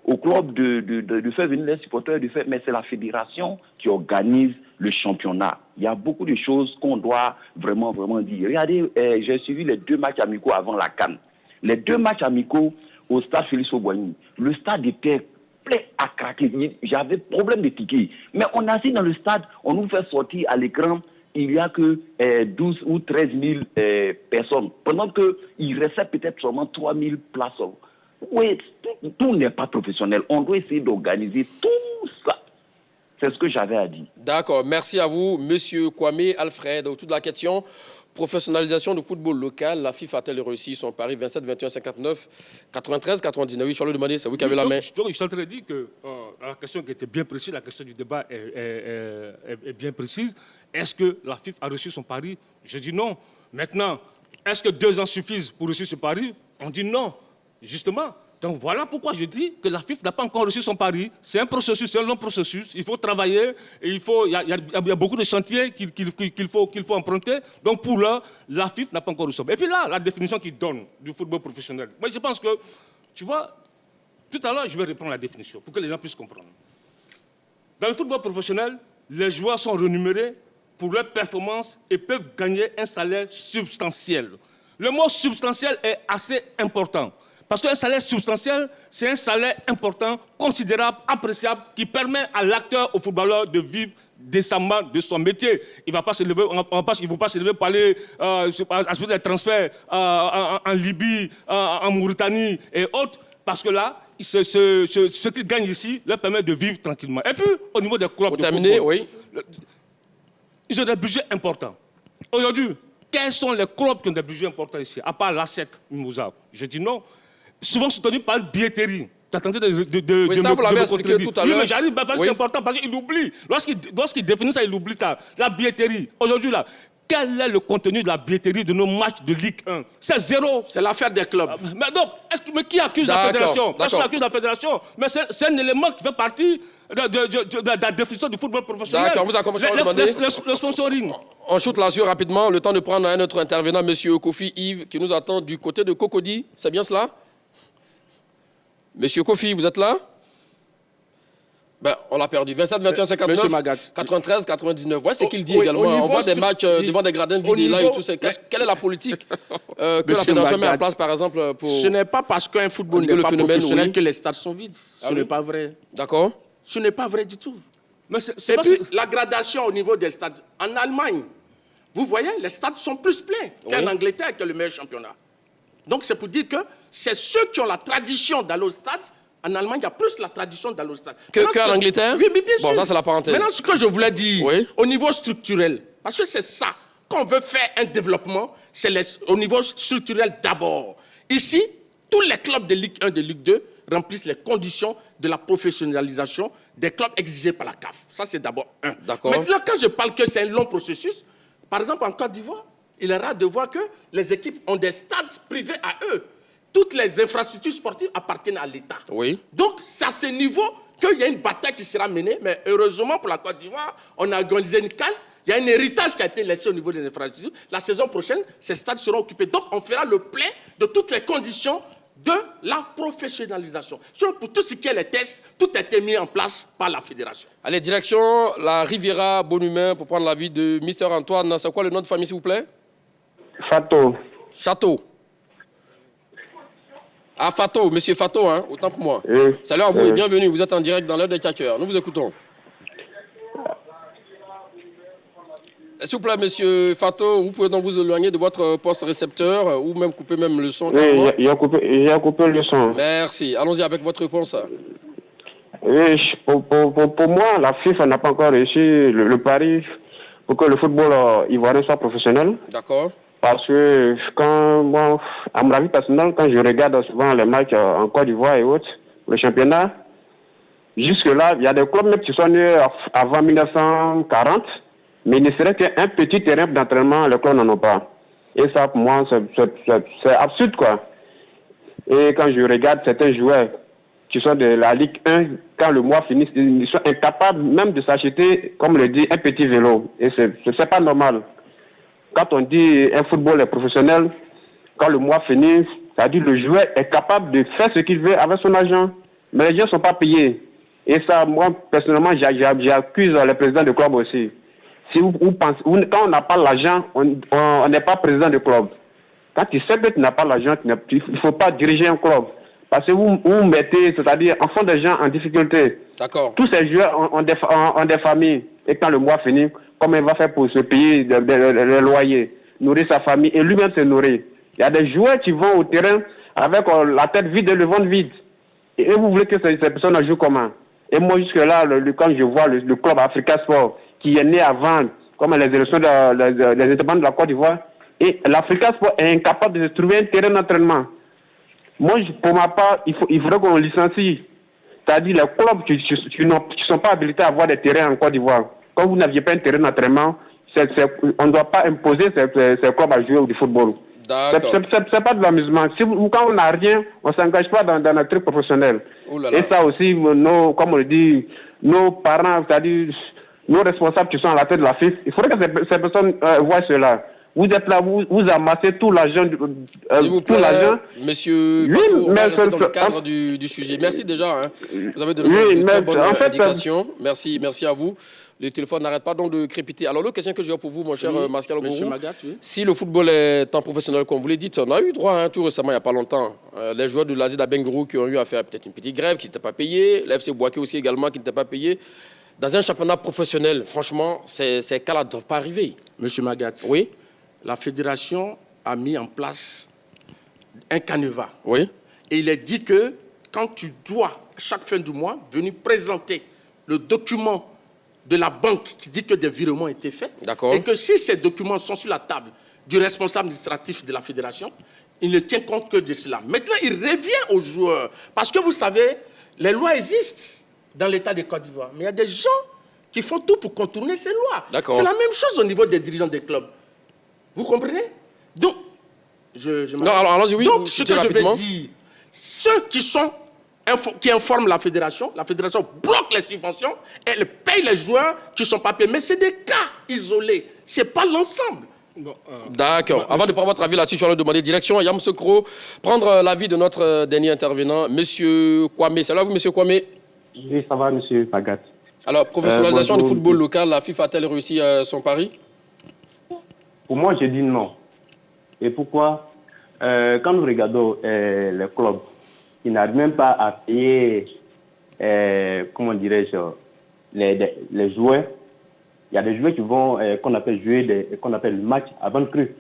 au club de faire venir les supporters, mais c'est la fédération qui organise le championnat. Il y a beaucoup de choses qu'on doit vraiment dire. Regardez, j'ai suivi les 2 matchs amicaux avant la CAN. Les 2 matchs amicaux au stade Félix Houphouët-Boigny. Le stade était plein à craquer. J'avais problème de tickets. Mais on est assis dans le stade, on nous fait sortir à l'écran. Il n'y a que 12 ou 13 000 personnes, pendant qu'il restait peut-être seulement 3 000 places. Oui, tout n'est pas professionnel. On doit essayer d'organiser tout ça. C'est ce que j'avais à dire. D'accord, merci à vous, M. Kwame Alfred. Autour de la question, professionnalisation du football local, la FIFA a-t-elle réussi son pari 27, 21, 59, 93, 99? Oui, je vais le demander, c'est vous qui avez la main. Donc, je suis en train de dire que la question qui était bien précise, la question du débat est bien précise. Est-ce que la FIFA a reçu son pari? Je dis non. Maintenant, est-ce que 2 ans suffisent pour réussir ce pari? On dit non, justement. Donc voilà pourquoi je dis que la FIFA n'a pas encore reçu son pari. C'est un processus, c'est un long processus. Il faut travailler et il y a beaucoup de chantiers qu'il faut emprunter. Donc pour l'heure, la FIFA n'a pas encore reçu. Et puis là, la définition qu'il donne du football professionnel. Moi, je pense que, tu vois, tout à l'heure, je vais reprendre la définition pour que les gens puissent comprendre. Dans le football professionnel, les joueurs sont rémunérés pour leur performance et peuvent gagner un salaire substantiel. Le mot substantiel est assez important. Parce qu'un salaire substantiel, c'est un salaire important, considérable, appréciable, qui permet à l'acteur, au footballeur, de vivre décemment de son métier. Il ne va pas se lever, il ne faut pas se lever pour aller acheter des transferts en Libye, en Mauritanie et autres, parce que là, ce qu'ils gagnent ici leur permet de vivre tranquillement. Et puis, au niveau des clubs de football, oui. Ils ont des budgets importants. Aujourd'hui, quels sont les clubs qui ont des budgets importants ici, à part l'ASEC, Mimouza? Je dis non. Souvent soutenu par une Tu attendais oui, ça, vous l'avez expliqué tout à l'heure. Oui, mais j'arrive, parce que c'est important, parce qu'il oublie. Lorsqu'il définit ça, il oublie ça. La billetterie. Aujourd'hui, là, quel est le contenu de la billetterie de nos matchs de Ligue 1? C'est zéro. C'est l'affaire des clubs. Mais donc, mais qui accuse la fédération? Personne n'accuse la fédération. Mais c'est un élément qui fait partie de la définition du football professionnel. D'accord, vous avez commencé à demander. Le sponsoring. On shoot là-dessus rapidement. Le temps de prendre un autre intervenant, M. Kofi Yves, qui nous attend du côté de Cocody. C'est bien cela? Monsieur Kofi, vous êtes là? Ben, on l'a perdu. 27, 21, 59, 93, 99. Voilà ce qu'il dit également. On voit des matchs devant des gradins vides là et tout ça. Quelle est la politique que la fédération met en place, par exemple, pour... Ce n'est pas parce qu'un football n'est pas professionnel que les stades sont vides. Ce n'est pas vrai. D'accord. Ce n'est pas vrai du tout. Mais et puis, la gradation au niveau des stades. En Allemagne, vous voyez, les stades sont plus pleins qu'en Angleterre, qui est le meilleur championnat. Donc, c'est pour dire que c'est ceux qui ont la tradition d'aller au stade En Allemagne, il y a plus la tradition d'aller au stade. Que en Angleterre? Oui, mais bien sûr. Bon, ça, c'est la parenthèse. Maintenant, ce que je voulais dire, oui, au niveau structurel, parce que c'est ça, quand on veut faire un développement, c'est au niveau structurel d'abord. Ici, tous les clubs de Ligue 1, de Ligue 2 remplissent les conditions de la professionnalisation des clubs exigés par la CAF. Ça, c'est d'abord un. D'accord. Maintenant, quand je parle que c'est un long processus, par exemple, en Côte d'Ivoire, il est rare de voir que les équipes ont des stades privés à eux. Toutes les infrastructures sportives appartiennent à l'État. Oui. Donc, c'est à ce niveau qu'il y a une bataille qui sera menée. Mais heureusement, pour la Côte d'Ivoire, on a organisé une CAN. Il y a un héritage qui a été laissé au niveau des infrastructures. La saison prochaine, ces stades seront occupés. Donc, on fera le plein de toutes les conditions de la professionnalisation. Pour tout ce qui est les tests, tout a été mis en place par la fédération. Allez, direction la Riviera Bonhumain pour prendre l'avis de Mister Antoine. C'est quoi le nom de famille, s'il vous plaît? Fato. Château. Ah, Fato, monsieur Fato, hein, autant pour moi. Salut à vous et bienvenue. Vous êtes en direct dans l'heure des Tchakers. Nous vous écoutons. S'il vous plaît, monsieur Fato, vous pouvez donc vous éloigner de votre poste récepteur ou même couper même le son. Oui, j'ai coupé le son. Merci. Allons-y avec votre réponse. Oui, pour moi, la FIFA n'a pas encore réussi le pari pour que le football ivoirien soit professionnel. D'accord. Parce que quand moi, à mon avis personnel, quand je regarde souvent les matchs en Côte d'Ivoire et autres, le championnat, jusque-là, il y a des clubs même qui sont nés avant 1940, mais il ne serait qu'un petit terrain d'entraînement, les clubs n'en ont pas. Et ça, pour moi, c'est absurde, quoi. Et quand je regarde certains joueurs qui sont de la Ligue 1, quand le mois finit, ils sont incapables même de s'acheter, comme le dit, un petit vélo. Et c'est pas normal. Quand on dit un football est professionnel, quand le mois finit, c'est-à-dire le joueur est capable de faire ce qu'il veut avec son argent. Mais les gens ne sont pas payés. Et ça, moi, personnellement, j'accuse les présidents de club aussi. Si vous pensez, quand on n'a pas l'argent, on n'est pas président de club. Quand tu sais que tu n'as pas l'argent, il ne faut pas diriger un club. Parce que vous mettez, c'est-à-dire, en fond des gens en difficulté. D'accord. Tous ces joueurs ont des familles. Et quand le mois finit, comment il va faire pour se payer les loyers, nourrir sa famille et lui-même se nourrir? Il y a des joueurs qui vont au terrain avec la tête vide et le ventre vide. Et vous voulez que ces personnes jouent comment? Et moi, jusque-là, quand je vois le club Africa Sport, qui est né avant, comme les élections des indépendants de la Côte d'Ivoire, et l'Africa Sport est incapable de trouver un terrain d'entraînement. Moi, pour ma part, il faudrait qu'on licencie. C'est-à-dire les clubs qui ne sont pas habilités à avoir des terrains en Côte d'Ivoire. Quand vous n'aviez pas un terrain d'entraînement, on ne doit pas imposer ces clubs à jouer du football. C'est pas de l'amusement. Quand on n'a rien, on ne s'engage pas dans notre truc professionnel. Et ça aussi, comme on le dit, nos parents, c'est-à-dire nos responsables qui sont à la tête de la FIFA, il faudrait que ces personnes voient cela. Vous êtes là, vous amassez tout l'argent. S'il vous plaît, monsieur Fatou, on va rester dans le cadre du sujet. Merci déjà. Hein. Vous avez donné une très bonne indication. Merci à vous. Le téléphone n'arrête pas donc de crépiter. Alors, l'autre question que j'ai pour vous, mon cher Martial Gourou, si le football est en professionnel, comme vous l'avez dit, on a eu droit tout récemment, il n'y a pas longtemps, les joueurs de l'Asie d'Abengourou qui ont eu à faire peut-être une petite grève, qui n'étaient pas payés, l'FC Boaké aussi également qui n'était pas payé. Dans un championnat professionnel, franchement, ces cas-là ne doivent pas arriver. Monsieur Magat, oui, la fédération a mis en place un canevas. Oui. Et il est dit que quand tu dois, chaque fin du mois, venir présenter le document de la banque qui dit que des virements ont été faits, et que si ces documents sont sur la table du responsable administratif de la fédération, il ne tient compte que de cela. Maintenant, il revient aux joueurs. Parce que vous savez, les lois existent dans l'État de Côte d'Ivoire. Mais il y a des gens qui font tout pour contourner ces lois. C'est la même chose au niveau des dirigeants des clubs. Vous comprenez? Donc, allons-y, oui, donc ce que je veux dire, ceux qui informent la fédération bloque les subventions, elle paye les joueurs qui ne sont pas payés. Mais c'est des cas isolés, ce n'est pas l'ensemble. D'accord. Avant de prendre votre avis là-dessus, je vais leur demander direction à Yam Sokro, prendre l'avis de notre dernier intervenant, M. Kwame. Salut à vous, M. Kwame. Oui, ça va, M. Pagat. Alors, professionnalisation du football local, la FIFA a-t-elle réussi son pari? Pour moi, je dis non. Et pourquoi? Quand nous regardons les clubs, ils n'arrivent même pas à payer, comment dirais-je, les joueurs. Il y a des joueurs qui vont, qu'on appelle le match avant de cru.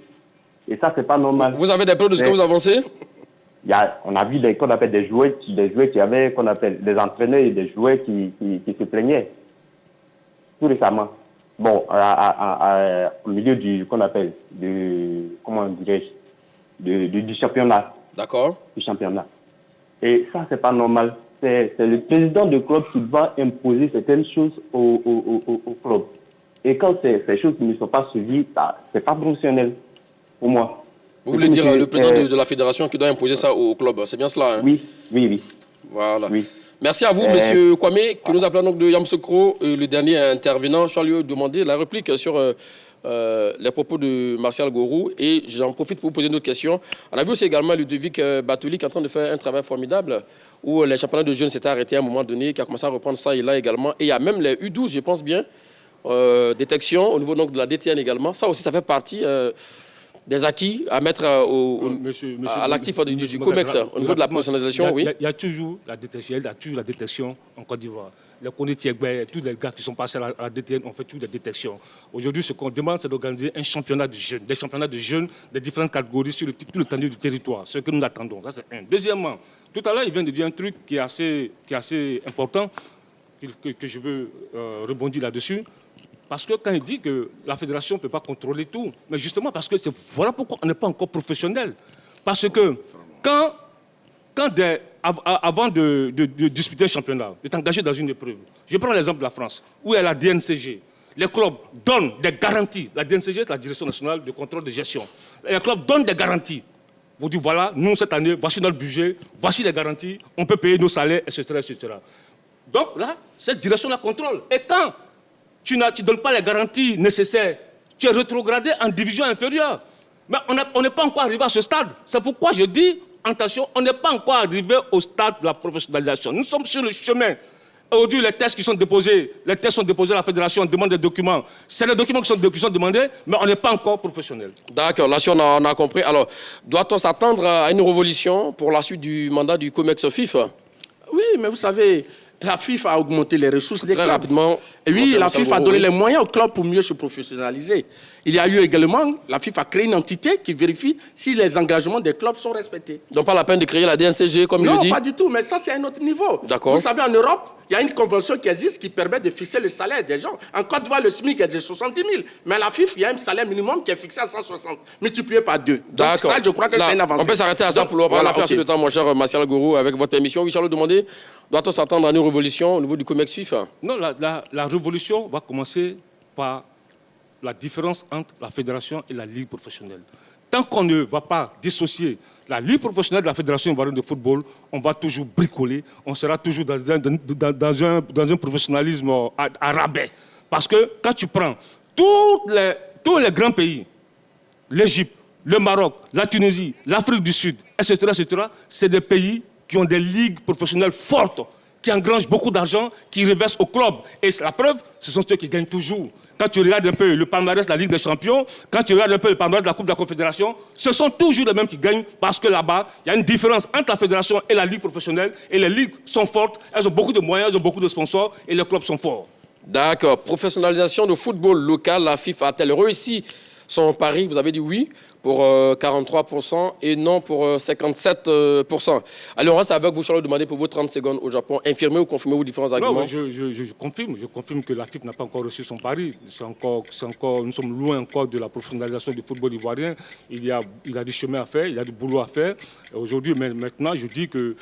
Et ça, c'est pas normal. Vous avez des preuves de ce que vous avancez? on a vu qu'on appelle des joueurs qui avaient, qu'on appelle des entraîneurs et des joueurs qui se plaignaient. Tout récemment. Bon, au milieu qu'on appelle, comment dirais-je, du championnat. D'accord. Du championnat. Et ça, c'est pas normal. C'est le président du club qui va imposer certaines choses au club. Et quand ces choses ne sont pas suivies, c'est pas professionnel pour moi. Vous voulez dire le président de la fédération qui doit imposer ça au club, c'est bien cela, hein? Oui. Voilà. Oui. Merci à vous, monsieur Kwame, qui nous appelle donc de Yamoussoukro, le dernier intervenant. Je vais lui demander la réplique sur les propos de Martial Gorou. Et j'en profite pour vous poser une autre question. On a vu aussi également Ludovic Batouli qui est en train de faire un travail formidable, où les championnats de jeunes s'étaient arrêtés à un moment donné, qui a commencé à reprendre ça et là également. Et il y a même les U12, je pense bien, détection au niveau donc, de la DTN également. Ça aussi, ça fait partie des acquis à mettre à l'actif du COMEX au niveau de la professionnalisation. Il y a toujours la détection en Côte d'Ivoire. Les Konetiegbe, tous les gars qui sont passés à la DTN ont fait toutes les détections. Aujourd'hui, ce qu'on demande, c'est d'organiser un championnat de jeunes, des championnats de jeunes de différentes catégories sur tout l'étendue du territoire. Ce que nous attendons. Ça, c'est un. Deuxièmement, tout à l'heure, il vient de dire un truc qui est assez important, que je veux rebondir là-dessus. Parce que quand il dit que la fédération ne peut pas contrôler tout, mais justement parce que voilà pourquoi on n'est pas encore professionnel. Parce que avant de disputer un championnat, d'être engagé dans une épreuve, je prends l'exemple de la France, où il y a la DNCG. Les clubs donnent des garanties. La DNCG est la Direction nationale de contrôle de gestion. Les clubs donnent des garanties. Vous dites, voilà, nous, cette année, voici notre budget, voici les garanties, on peut payer nos salaires, etc. etc. Donc là, cette direction-là contrôle. Et quand tu ne donnes pas les garanties nécessaires, tu es rétrogradé en division inférieure. Mais on n'est pas encore arrivé à ce stade. C'est pourquoi je dis, attention, on n'est pas encore arrivé au stade de la professionnalisation. Nous sommes sur le chemin. Aujourd'hui, les tests sont déposés à la fédération, on demande des documents. C'est les documents qui sont demandés, mais on n'est pas encore professionnel. D'accord, là, on a compris. Alors, doit-on s'attendre à une révolution pour la suite du mandat du COMEX FIFA? Oui, mais vous savez, la FIFA a augmenté les ressources des clubs. Très rapidement. Et oui, la FIFA a donné les moyens aux clubs pour mieux se professionnaliser. Il y a eu également, la FIFA a créé une entité qui vérifie si les engagements des clubs sont respectés. Donc pas la peine de créer la DNCG comme il le dit? Non, pas du tout, mais ça c'est un autre niveau. Vous savez, en Europe, il y a une convention qui existe qui permet de fixer le salaire des gens. En Côte d'Ivoire, le SMIC est de 70 000. Mais à la FIFA, il y a un salaire minimum qui est fixé à 160, multiplié par 2. Donc ça, je crois que c'est une avancée. On peut s'arrêter à ça pour le prendre de temps, mon cher Martial Gorou, avec votre permission. Oui, Charles, demandez, doit-on s'attendre à une révolution au niveau du COMEX FIFA? Non, la révolution va commencer par la différence entre la fédération et la ligue professionnelle. Tant qu'on ne va pas dissocier la ligue professionnelle de la fédération ivoirienne de football, on va toujours bricoler, on sera toujours dans un professionnalisme à rabais. Parce que quand tu prends tous les grands pays, l'Égypte, le Maroc, la Tunisie, l'Afrique du Sud, etc., c'est des pays qui ont des ligues professionnelles fortes, qui engrangent beaucoup d'argent, qui reversent au club. Et la preuve, ce sont ceux qui gagnent toujours. Quand tu regardes un peu le palmarès de la Ligue des Champions, quand tu regardes un peu le palmarès de la Coupe de la Confédération, ce sont toujours les mêmes qui gagnent parce que là-bas, il y a une différence entre la fédération et la Ligue professionnelle. Et les ligues sont fortes, elles ont beaucoup de moyens, elles ont beaucoup de sponsors et les clubs sont forts. D'accord. Professionnalisation du football local, la FIFA a-t-elle réussi son pari? Vous avez dit oui pour 43% et non pour 57%. Allez, on reste avec vous, Charles, demander pour vos 30 secondes au Japon. Infirmez ou confirmez vos différents arguments? Non, je confirme que la FIFA n'a pas encore reçu son pari. Nous sommes loin encore de la professionnalisation du football ivoirien. Il y a du chemin à faire, il y a du boulot à faire. Aujourd'hui, maintenant, je dis que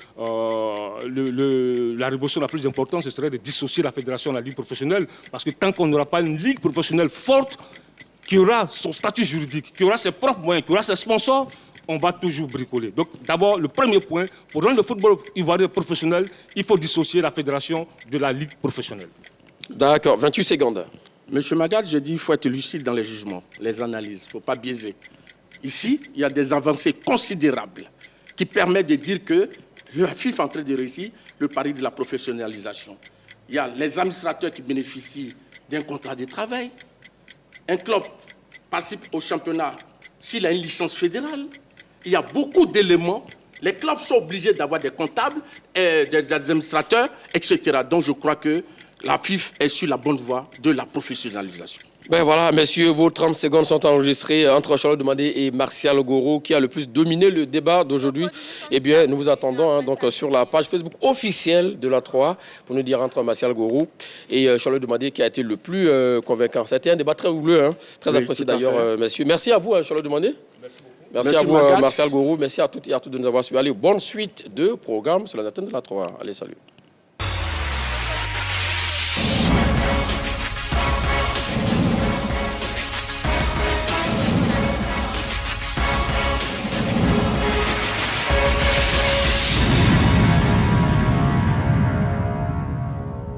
la révolution la plus importante, ce serait de dissocier la fédération de la ligue professionnelle. Parce que tant qu'on n'aura pas une ligue professionnelle forte, qui aura son statut juridique, qui aura ses propres moyens, qui aura ses sponsors, on va toujours bricoler. Donc d'abord, le premier point, pour rendre le football ivoirien professionnel, il faut dissocier la fédération de la ligue professionnelle. D'accord, 28 secondes. Monsieur Magad, je dis qu'il faut être lucide dans les jugements, les analyses, il ne faut pas biaiser. Ici, il y a des avancées considérables qui permettent de dire que la FIFA est en train de réussir le pari de la professionnalisation. Il y a les administrateurs qui bénéficient d'un contrat de travail. Un club participe au championnat s'il a une licence fédérale. Il y a beaucoup d'éléments. Les clubs sont obligés d'avoir des comptables, des administrateurs, etc. Donc je crois que la FIFA est sur la bonne voie de la professionnalisation. Ben voilà, messieurs, vos 30 secondes sont enregistrées entre Charlotte Demandé et Martial Goro, qui a le plus dominé le débat d'aujourd'hui. Eh bien, nous vous attendons donc sur la page Facebook officielle de la 3 pour nous dire entre Martial Goro et Charlotte Demandé qui a été le plus convaincant. C'était un débat très houleux, très apprécié d'ailleurs, messieurs. Merci à vous, Charlotte Demandé. Merci à vous, Martial Goro. Merci à toutes et à tous de nous avoir suivis. Allez, bonne suite de programme sur la antenne de la 3. Allez, salut.